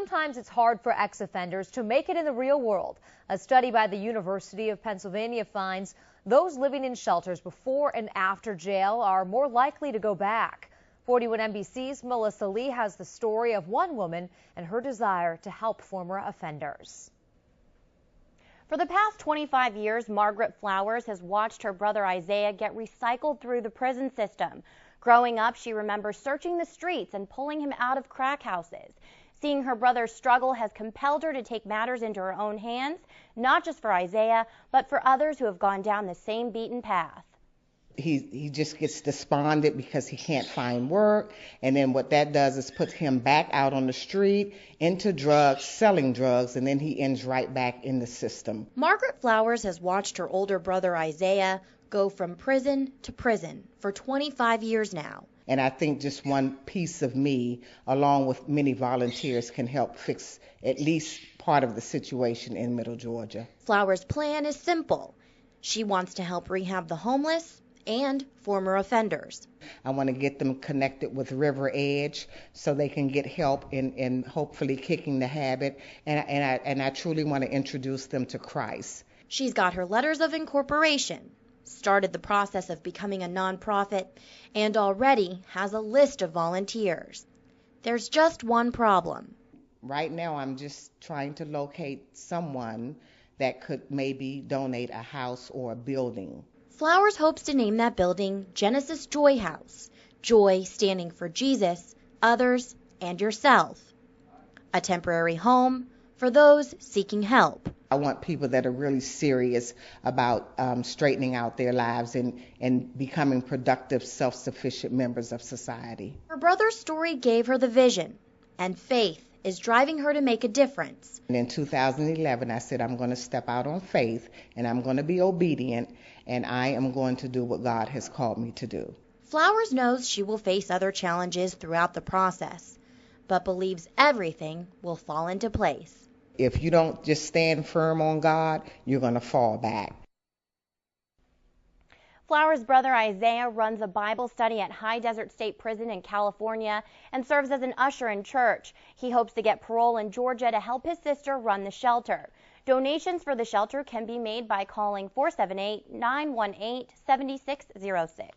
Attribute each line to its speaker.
Speaker 1: sometimes it's hard for ex-offenders to make it in the real world. A study by the University of Pennsylvania finds those living in shelters before and after jail are more likely to go back. 41 NBC's Melissa Lee has the story of one woman and her desire to help former offenders.
Speaker 2: For the past 25 years, Margaret Flowers has watched her brother Isaiah get recycled through the prison system. Growing up, she remembers searching the streets and pulling him out of crack houses. Seeing her brother's struggle has compelled her to take matters into her own hands, not just for Isaiah, but for others who have gone down the same beaten path.
Speaker 3: He just gets despondent because he can't find work, and then what that does is put him back out on the street, into drugs, selling drugs, and then he ends right back in the system.
Speaker 2: Margaret Flowers has watched her older brother Isaiah go from prison to prison for 25 years now.
Speaker 3: And I think just one piece of me, along with many volunteers, can help fix at least part of the situation in Middle Georgia.
Speaker 2: Flowers' plan is simple. She wants to help rehab the homeless and former offenders.
Speaker 3: I want to get them connected with River Edge so they can get help in hopefully kicking the habit, and I truly want to introduce them to Christ.
Speaker 2: She's got her letters of incorporation, started the process of becoming a nonprofit, and already has a list of volunteers. There's just one problem.
Speaker 3: Right now I'm just trying to locate someone that could maybe donate a house or a building.
Speaker 2: Flowers hopes to name that building Genesis Joy House, joy standing for Jesus, others, and yourself. A temporary home for those seeking help.
Speaker 3: I want people that are really serious about straightening out their lives and becoming productive, self-sufficient members of society.
Speaker 2: Her brother's story gave her the vision, and faith is driving her to make a difference.
Speaker 3: And in 2011, I said, I'm going to step out on faith, and I'm going to be obedient, and I am going to do what God has called me to do.
Speaker 2: Flowers knows she will face other challenges throughout the process, but believes everything will fall into place.
Speaker 3: If you don't just stand firm on God, you're going to fall back.
Speaker 2: Flowers' brother Isaiah runs a Bible study at High Desert State Prison in California and serves as an usher in church. He hopes to get parole in Georgia to help his sister run the shelter. Donations for the shelter can be made by calling 478-918-7606.